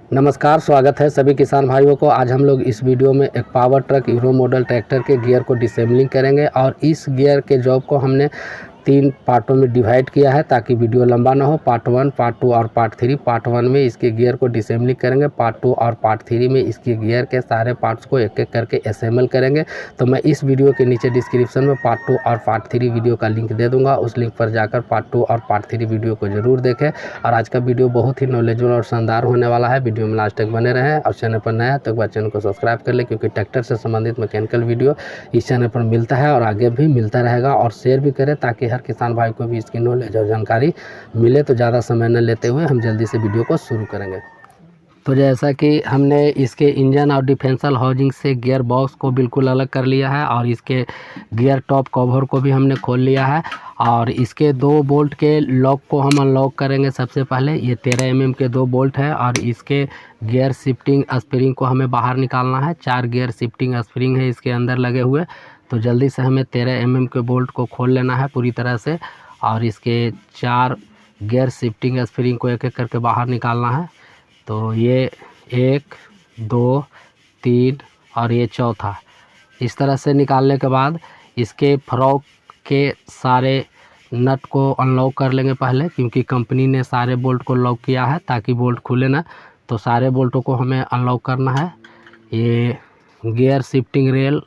नमस्कार, स्वागत है सभी किसान भाइयों को। आज हम लोग इस वीडियो में एक power truck hero model tractor के गियर को डिसेंबलिंग करेंगे और इस गियर के जॉब को हमने 3 पार्टों में डिवाइड किया है ताकि वीडियो लंबा ना हो। पार्ट 1, पार्ट 2 और पार्ट 3। पार्ट 1 में इसके गियर को डिसेंबलिंग करेंगे, पार्ट 2 और पार्ट 3 में इसके गियर के सारे पार्ट्स को एक एक करके असेंबल करेंगे। तो मैं इस वीडियो के नीचे डिस्क्रिप्शन में पार्ट 2 और पार्ट 3 वीडियो का लिंक दे दूंगा। उस लिंक पर जाकर पार्ट 2 और पार्ट 3 वीडियो को ज़रूर देखें। और आज का वीडियो बहुत ही नॉलेजेबल और शानदार होने वाला है। वीडियो में लास्ट तक बने रहें और चैनल पर नया है तो एक बार चैनल को सब्सक्राइब कर ले, क्योंकि ट्रैक्टर से संबंधित मैकेनिकल वीडियो इस चैनल पर मिलता है और आगे भी मिलता रहेगा। और शेयर भी करें ताकि हर किसान भाई को भी इसकी नॉलेज और जानकारी मिले। तो ज़्यादा समय न लेते हुए हम जल्दी से वीडियो को शुरू करेंगे। तो जैसा कि हमने इसके इंजन और डिफरेंशियल हाउसिंग से गियर बॉक्स को बिल्कुल अलग कर लिया है और इसके गियर टॉप कवर को भी हमने खोल लिया है। और इसके 2 बोल्ट के लॉक को हम अनलॉक करेंगे। सबसे पहले ये 13 mm के 2 बोल्ट है और इसके गियर शिफ्टिंग स्प्रिंग को हमें बाहर निकालना है। 4 गियर शिफ्टिंग स्प्रिंग है इसके अंदर लगे हुए। तो जल्दी से हमें 13 mm के बोल्ट को खोल लेना है पूरी तरह से और इसके 4 गियर शिफ्टिंग स्प्रिंग को एक एक करके बाहर निकालना है। तो ये 1, 2, 3 और ये चौथा। इस तरह से निकालने के बाद इसके फ्रॉक के सारे नट को अनलॉक कर लेंगे पहले, क्योंकि कंपनी ने सारे बोल्ट को लॉक किया है ताकि बोल्ट खुले ना। तो सारे बोल्टों को हमें अनलॉक करना है। ये गियर शिफ्टिंग रेल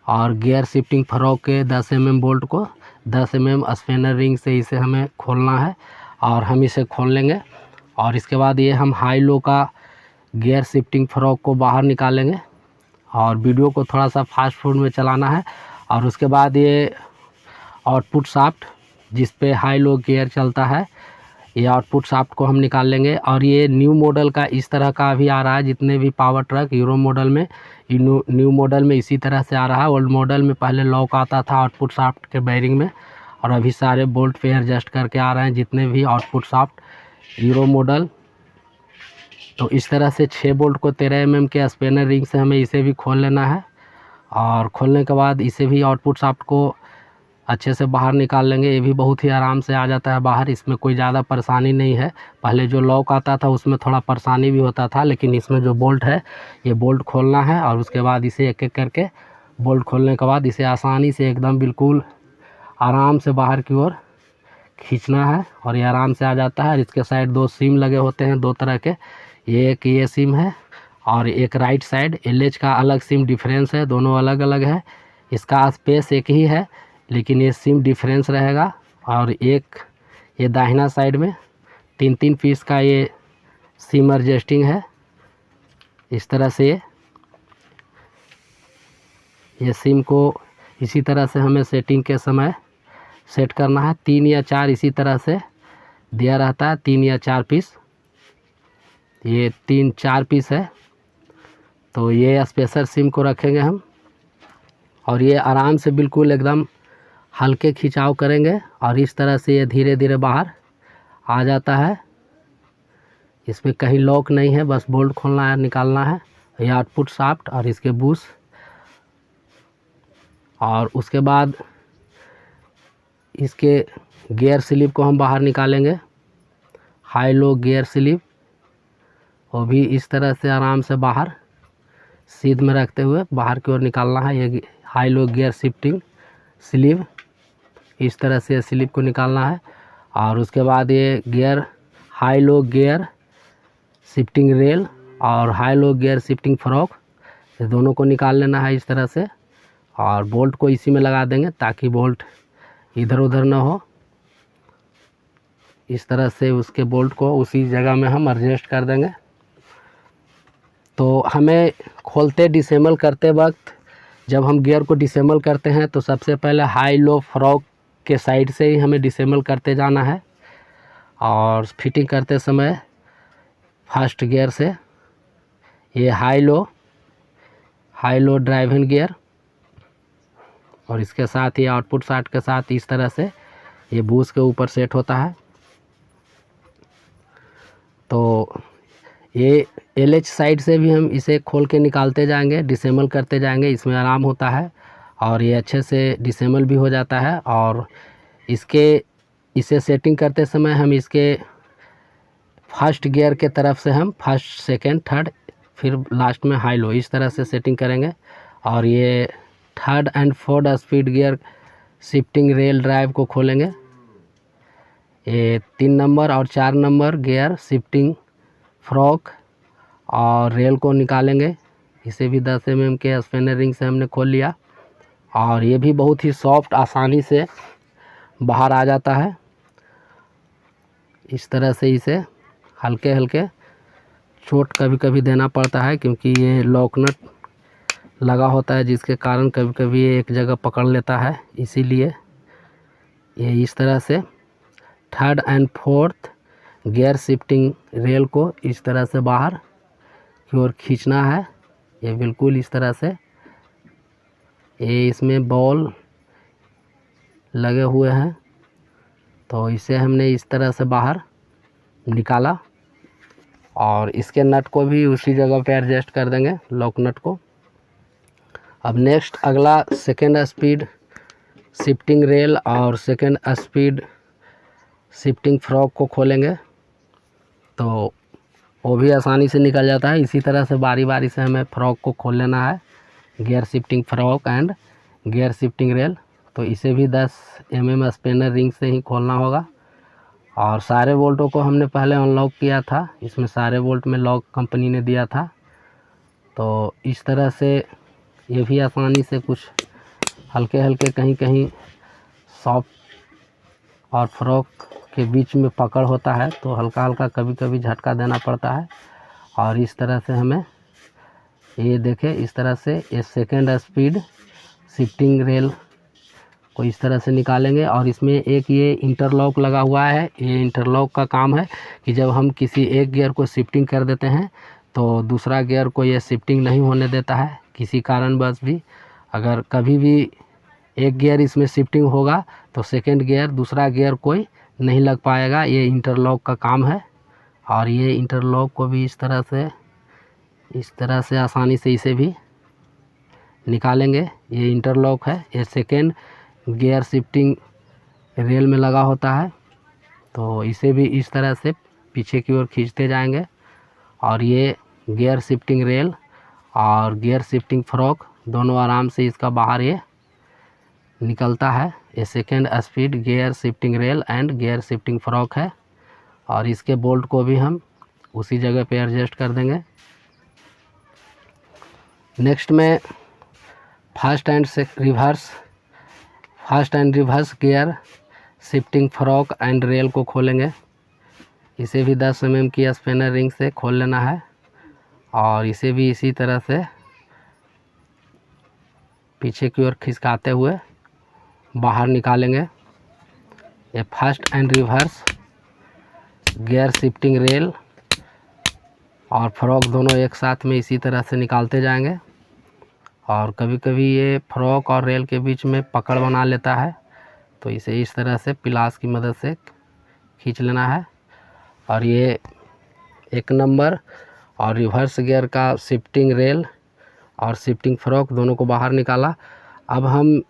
और गियर शिफ्टिंग फ्रॉक के 10 mm बोल्ट को 10 mm स्पैनर रिंग से इसे हमें खोलना है और हम इसे खोल लेंगे। और इसके बाद ये हम हाई लो का गियर शिफ्टिंग फ्रॉक को बाहर निकालेंगे और वीडियो को थोड़ा सा फास्ट फूड में चलाना है। और उसके बाद ये आउटपुट शाफ्ट जिस पे हाई लो गियर चलता है, ये आउटपुट शाफ्ट को हम निकाल लेंगे। और ये न्यू मॉडल का इस तरह का अभी आ रहा है। जितने भी पावर ट्रक हीरो मॉडल में, न्यू मॉडल में इसी तरह से आ रहा है। ओल्ड मॉडल में पहले लॉक आता था आउटपुट शाफ्ट के बेयरिंग में, और अभी सारे बोल्ट पे एडजस्ट करके आ रहे हैं जितने भी आउटपुट शाफ्ट हीरो मॉडल। तो इस तरह से 6 बोल्ट को 13 mm के स्पैनर रिंग से हमें इसे भी खोल लेना है। और खोलने के बाद इसे भी आउटपुट शाफ्ट को अच्छे से बाहर निकाल लेंगे। ये भी बहुत ही आराम से आ जाता है बाहर, इसमें कोई ज़्यादा परेशानी नहीं है। पहले जो लॉक आता था उसमें थोड़ा परेशानी भी होता था, लेकिन इसमें जो बोल्ट है ये बोल्ट खोलना है और उसके बाद इसे एक एक करके बोल्ट खोलने के बाद इसे आसानी से एकदम बिल्कुल आराम से बाहर की ओर खींचना है और ये आराम से आ जाता है। और इसके साइड 2 सिम लगे होते हैं 2 तरह के। एक ये सिम है और एक राइट साइड LH का अलग सिम डिफरेंस है, दोनों अलग अलग है। इसका स्पेस एक ही है लेकिन ये सिम डिफरेंस रहेगा। और एक ये दाहिना साइड में 3-3 पीस का ये सिम एडजस्टिंग है। इस तरह से ये सिम को इसी तरह से हमें सेटिंग के समय सेट करना है। 3 या 4 इसी तरह से दिया रहता है, 3 या 4 पीस। ये 3-4 पीस है। तो ये स्पेशल सिम को रखेंगे हम और ये आराम से बिल्कुल एकदम हल्के खिंचाव करेंगे और इस तरह से ये धीरे धीरे बाहर आ जाता है। इसमें कहीं लॉक नहीं है, बस बोल्ट खोलना है, निकालना है। ये आउटपुट शाफ्ट और इसके बूश। और उसके बाद इसके गियर स्लिप को हम बाहर निकालेंगे। हाई लो गियर स्लिप वो भी इस तरह से आराम से बाहर सीध में रखते हुए बाहर की ओर निकालना है। ये high low gear shifting slip, इस तरह से स्लिप को निकालना है। और उसके बाद ये gear high low gear shifting rail और high low gear shifting fork, ये दोनों को निकाल लेना है इस तरह से। और बोल्ट को इसी में लगा देंगे ताकि बोल्ट इधर उधर ना हो। इस तरह से उसके बोल्ट को उसी जगह में हम एडजस्ट कर देंगे। तो हमें खोलते डिसेंबल करते वक्त जब हम गियर को डिसेंबल करते हैं तो सबसे पहले हाई लो फ्रॉक के साइड से ही हमें डिसेंबल करते जाना है। और फिटिंग करते समय फर्स्ट गियर से ये हाई लो ड्राइविंग गियर और इसके साथ ही आउटपुट शाफ्ट के साथ इस तरह से ये बूश के ऊपर सेट होता है। तो ये LH साइड से भी हम इसे खोल के निकालते जाएंगे, डिसेंबल करते जाएंगे, इसमें आराम होता है और ये अच्छे से डिसेंबल भी हो जाता है। और इसे सेटिंग करते समय हम इसके फर्स्ट गियर के तरफ से हम फर्स्ट सेकंड थर्ड फिर लास्ट में हाई लो इस तरह से सेटिंग करेंगे। और ये third and fourth speed gear shifting rail drive को खोलेंगे। ये 3 नंबर और 4 नंबर गियर शिफ्टिंग फ्रॉक और रेल को निकालेंगे। इसे भी 10 mm के स्पैनर रिंग से हमने खोल लिया और ये भी बहुत ही सॉफ्ट आसानी से बाहर आ जाता है। इस तरह से इसे हल्के हल्के चोट कभी कभी देना पड़ता है क्योंकि ये लॉक नट लगा होता है जिसके कारण कभी कभी ये एक जगह पकड़ लेता है। इसीलिए ये इस तरह से third and fourth gear shifting rail को इस तरह से बाहर की ओर खींचना है। ये बिल्कुल इस तरह से ये इसमें बॉल लगे हुए हैं तो इसे हमने इस तरह से बाहर निकाला और इसके नट को भी उसी जगह पे एडजस्ट कर देंगे लॉक नट को। अब नेक्स्ट अगला सेकेंड स्पीड शिफ्टिंग रेल और सेकेंड स्पीड शिफ्टिंग फ्रॉक को खोलेंगे तो वो भी आसानी से निकल जाता है। इसी तरह से बारी बारी से हमें फ्रॉक को खोल लेना है, gear shifting frock and gear shifting rail. तो इसे भी 10 mm स्पैनर रिंग से ही खोलना होगा। और सारे बोल्टों को हमने पहले अनलॉक किया था, इसमें सारे बोल्ट में लॉक कंपनी ने दिया था। तो इस तरह से ये भी आसानी से कुछ हल्के हल्के कहीं कहीं सॉफ्ट और फ्रॉक के बीच में पकड़ होता है तो हल्का हल्का कभी कभी झटका देना पड़ता है। और इस तरह से हमें ये देखें इस तरह से ये सेकेंड स्पीड शिफ्टिंग रेल को इस तरह से निकालेंगे। और इसमें एक ये इंटरलॉक लगा हुआ है। ये इंटरलॉक का काम है कि जब हम किसी एक गियर को शिफ्टिंग कर देते हैं तो दूसरा गियर को ये शिफ्टिंग नहीं होने देता है किसी कारणवश भी। अगर कभी भी एक गियर इसमें शिफ्टिंग होगा तो सेकंड गियर दूसरा गियर कोई नहीं लग पाएगा। ये इंटरलॉक का काम है। और ये इंटरलॉक को भी इस तरह से आसानी से इसे भी निकालेंगे। ये इंटरलॉक है, ये सेकेंड गियर शिफ्टिंग रेल में लगा होता है तो इसे भी इस तरह से पीछे की ओर खींचते जाएंगे। और ये गियर शिफ्टिंग रेल और गियर शिफ्टिंग फ्रॉक दोनों आराम से इसका बाहर ये निकलता है। ये second speed gear shifting rail and gear shifting frock है। और इसके बोल्ट को भी हम उसी जगह पे एडजस्ट कर देंगे। नेक्स्ट में first and reverse gear shifting frock and rail को खोलेंगे। इसे भी 10 mm की स्पैनर रिंग से खोल लेना है और इसे भी इसी तरह से पीछे की ओर खिसकाते हुए बाहर निकालेंगे। ये first and reverse gear shifting rail और फ्रॉक दोनों एक साथ में इसी तरह से निकालते जाएंगे। और कभी कभी ये फ्रॉक और रेल के बीच में पकड़ बना लेता है तो इसे इस तरह से पिलास की मदद से खींच लेना है। और ये 1 नंबर और रिवर्स गियर का शिफ्टिंग रेल और शिफ्टिंग फ्रॉक दोनों को बाहर निकाला। अब हम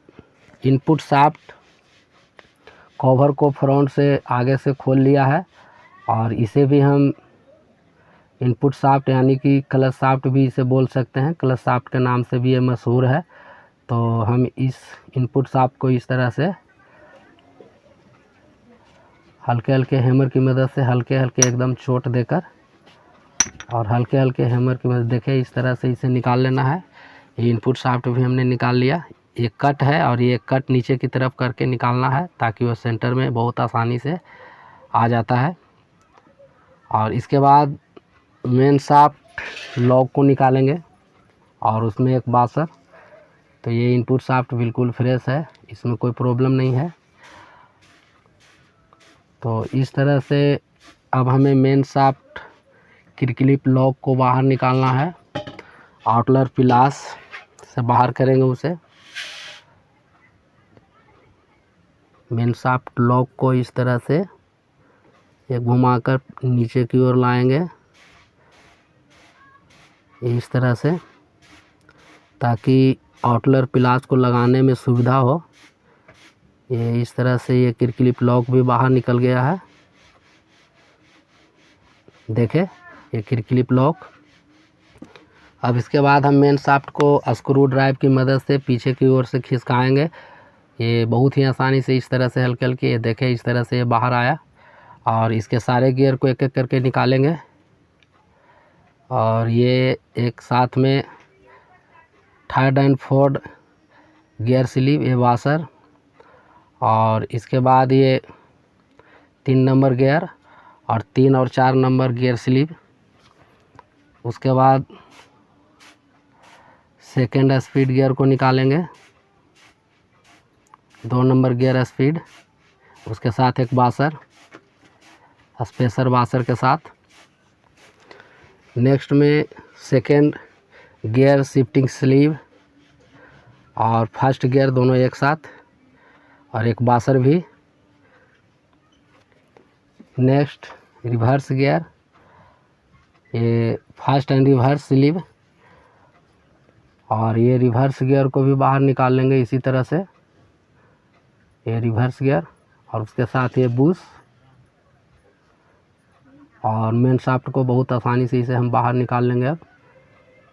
इनपुट शाफ्ट कवर को फ्रंट से आगे से खोल लिया है और इसे भी हम इनपुट शाफ्ट यानी कि क्लच शाफ्ट भी इसे बोल सकते हैं, क्लच शाफ्ट के नाम से भी ये मशहूर है। तो हम इस इनपुट शाफ्ट को इस तरह से हल्के हल्के हैमर की मदद से हल्के हल्के एकदम चोट देकर और हल्के हल्के हैमर की मदद देखें इस तरह से इसे निकाल लेना है। ये इनपुट शाफ्ट भी हमने निकाल लिया। ये कट है और ये कट नीचे की तरफ करके निकालना है ताकि वो सेंटर में बहुत आसानी से आ जाता है। और इसके बाद मेन शाफ्ट लॉक को निकालेंगे और उसमें एक वाशर। तो ये इनपुट शाफ्ट बिल्कुल फ्रेश है, इसमें कोई प्रॉब्लम नहीं है। तो इस तरह से अब हमें मेन शाफ्ट क्लिप लॉक को बाहर निकालना है। आउटलर पिलास से बाहर करेंगे उसे। मेन शाफ्ट लॉक को इस तरह से ये घुमाकर नीचे की ओर लाएंगे इस तरह से ताकि आउटलर पिलास को लगाने में सुविधा हो। ये इस तरह से ये क्लिप लॉक भी बाहर निकल गया है। देखे ये क्लिप लॉक। अब इसके बाद हम मेन शाफ्ट को स्क्रू ड्राइव की मदद से पीछे की ओर से खिसकाएंगे। ये बहुत ही आसानी से इस तरह से हल्के हल्के, ये देखें इस तरह से ये बाहर आया। और इसके सारे गियर को एक एक करके निकालेंगे। और ये एक साथ में 3rd and 4th gear sleeve, ये वाशर। और इसके बाद ये 3 नंबर गियर और 3 और 4 नंबर गियर स्लीव। उसके बाद 2nd स्पीड गियर को निकालेंगे, 2 नंबर गियर स्पीड, उसके साथ एक वाशर, स्पेसर वाशर के साथ। नेक्स्ट में 2nd गियर शिफ्टिंग स्लीव और 1st गियर दोनों एक साथ, और एक वाशर भी। नेक्स्ट रिवर्स गियर, ये 1st एंड रिवर्स स्लीव, और ये रिवर्स गियर को भी बाहर निकाल लेंगे इसी तरह से, ये रिवर्स गियर और उसके साथ ये बूश। और मेन शाफ्ट को बहुत आसानी से इसे हम बाहर निकाल लेंगे अब,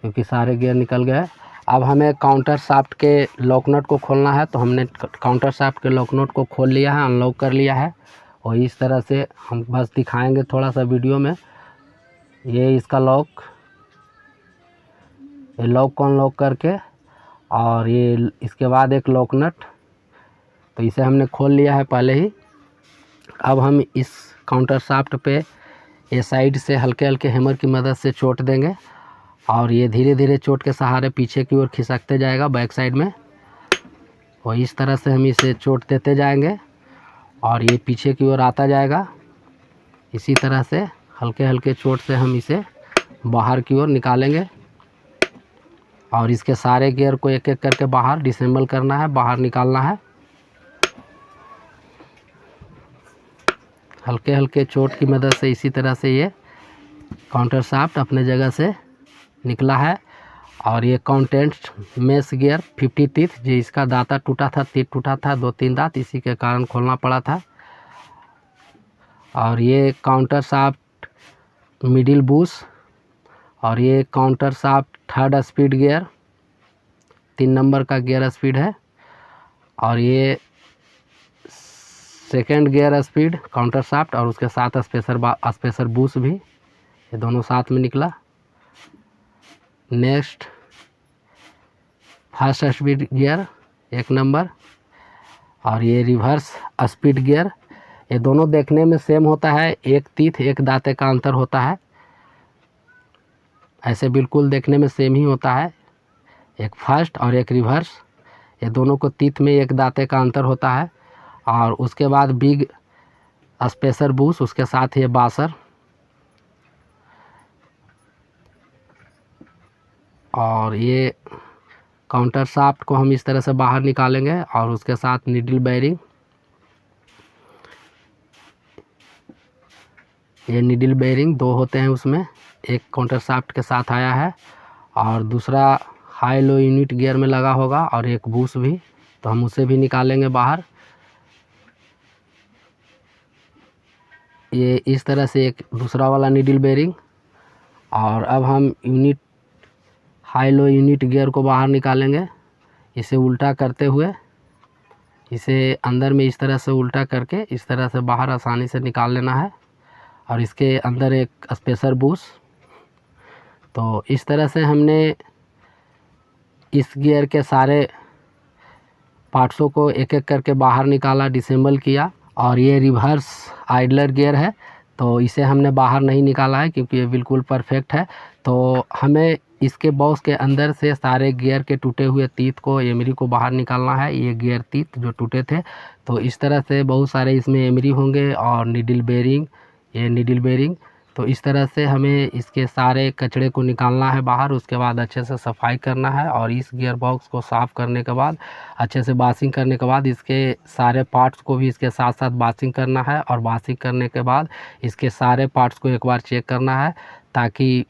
क्योंकि सारे गियर निकल गए। अब हमें काउंटर शाफ्ट के लॉक नट को खोलना है, तो हमने काउंटर शाफ्ट के लॉक नट को खोल लिया है, अनलॉक कर लिया है। और इस तरह से हम बस दिखाएंगे थोड़ा सा वीडियो में। ये इसका लॉक, ये लॉक को अनलॉक करके, और ये इसके बाद एक लॉक नट, तो इसे हमने खोल लिया है पहले ही। अब हम इस काउंटर शाफ्ट पे ये साइड से हल्के हल्के हैमर की मदद से चोट देंगे, और ये धीरे धीरे चोट के सहारे पीछे की ओर खिसकते जाएगा बैक साइड में। और इस तरह से हम इसे चोट देते जाएंगे और ये पीछे की ओर आता जाएगा। इसी तरह से हल्के हल्के चोट से हम इसे बाहर की ओर निकालेंगे, और इसके सारे गियर को एक एक करके बाहर डिसेंबल करना है, बाहर निकालना है। हल्के हल्के चोट की मदद से इसी तरह से ये काउंटर शाफ्ट अपने जगह से निकला है। और ये काउंटेंट मेस गियर 50 टीथ, जो इसका दांता टूटा था, तीत टूटा था, 2-3 दांत, इसी के कारण खोलना पड़ा था। और ये काउंटर शाफ्ट मिडिल बूश, और ये counter shaft 3rd speed gear, 3 number का गियर स्पीड है। और ये 2nd gear speed counter shaft, और उसके साथ स्पेसर बूश भी, ये दोनों साथ में निकला। Next 1st speed gear 1 number, और ये रिवर्स स्पीड गियर। ये दोनों देखने में सेम होता है, एक तीत एक दांते का अंतर होता है, ऐसे बिल्कुल देखने में सेम ही होता है। एक फर्स्ट और एक रिवर्स, ये दोनों को तीत में एक दांते का अंतर होता है। और उसके बाद बिग स्पेसर बूश, उसके साथ ये बासर, और ये काउंटर शाफ्ट को हम इस तरह से बाहर निकालेंगे, और उसके साथ नीडल बेयरिंग, ये नीडल बेयरिंग 2 होते हैं उसमें, एक काउंटर शाफ्ट के साथ आया है और दूसरा हाई लो यूनिट गियर में लगा होगा, और एक बूश भी, तो हम उसे भी निकालेंगे बाहर। ये इस तरह से एक दूसरा वाला नीडल बेयरिंग। और अब हम unit high low unit gear को बाहर निकालेंगे, इसे उल्टा करते हुए, इसे अंदर में इस तरह से उल्टा करके इस तरह से बाहर आसानी से निकाल लेना है। और इसके अंदर एक स्पेसर बूश। तो इस तरह से हमने इस गियर के सारे पार्ट्सों को एक एक करके बाहर निकाला, डिसेंबल किया। और ये रिवर्स आइडलर गियर है, तो इसे हमने बाहर नहीं निकाला है क्योंकि ये बिल्कुल परफेक्ट है। तो हमें इसके बॉक्स के अंदर से सारे गियर के टूटे हुए तीत को, एमरी को बाहर निकालना है, ये गियर तीत जो टूटे थे। तो इस तरह से बहुत सारे इसमें एमरी होंगे, और नीडल बेयरिंग, ये नीडल बेयरिंग। तो इस तरह से हमें इसके सारे कचड़े को निकालना है बाहर। उसके बाद अच्छे से सफाई करना है, और इस गियर बॉक्स को साफ़ करने के बाद, अच्छे से बाशिंग करने के बाद, इसके सारे पार्ट्स को भी इसके साथ साथ बाशिंग करना है। और बाशिंग करने के बाद इसके सारे पार्ट्स को एक बार चेक करना है, ताकि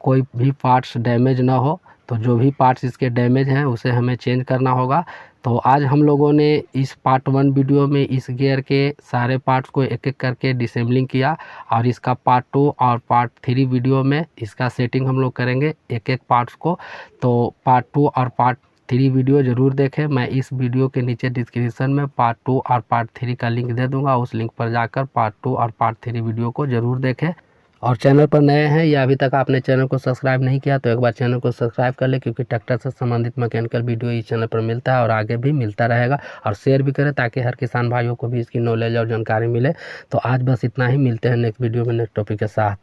कोई भी पार्ट्स डैमेज ना हो। तो जो भी पार्ट्स इसके डैमेज हैं उसे हमें चेंज करना होगा। तो आज हम लोगों ने इस पार्ट 1 वीडियो में इस गियर के सारे पार्ट्स को एक एक करके डिसेंबलिंग किया, और इसका पार्ट 2 और पार्ट 3 वीडियो में इसका सेटिंग हम लोग करेंगे एक एक पार्ट्स को। तो पार्ट 2 और पार्ट 3 वीडियो ज़रूर देखें। मैं इस वीडियो के नीचे डिस्क्रिप्शन में पार्ट 2 और पार्ट 3 का लिंक दे दूंगा, उस लिंक पर जाकर पार्ट 2 और पार्ट 3 वीडियो को ज़रूर देखें। और चैनल पर नए हैं या अभी तक आपने चैनल को सब्सक्राइब नहीं किया तो एक बार चैनल को सब्सक्राइब कर ले, क्योंकि ट्रैक्टर से संबंधित मैकेनिकल वीडियो इस चैनल पर मिलता है और आगे भी मिलता रहेगा। और शेयर भी करें ताकि हर किसान भाइयों को भी इसकी नॉलेज और जानकारी मिले। तो आज बस इतना ही, मिलते हैं नेक्स्ट वीडियो में नेक्स्ट टॉपिक के साथ।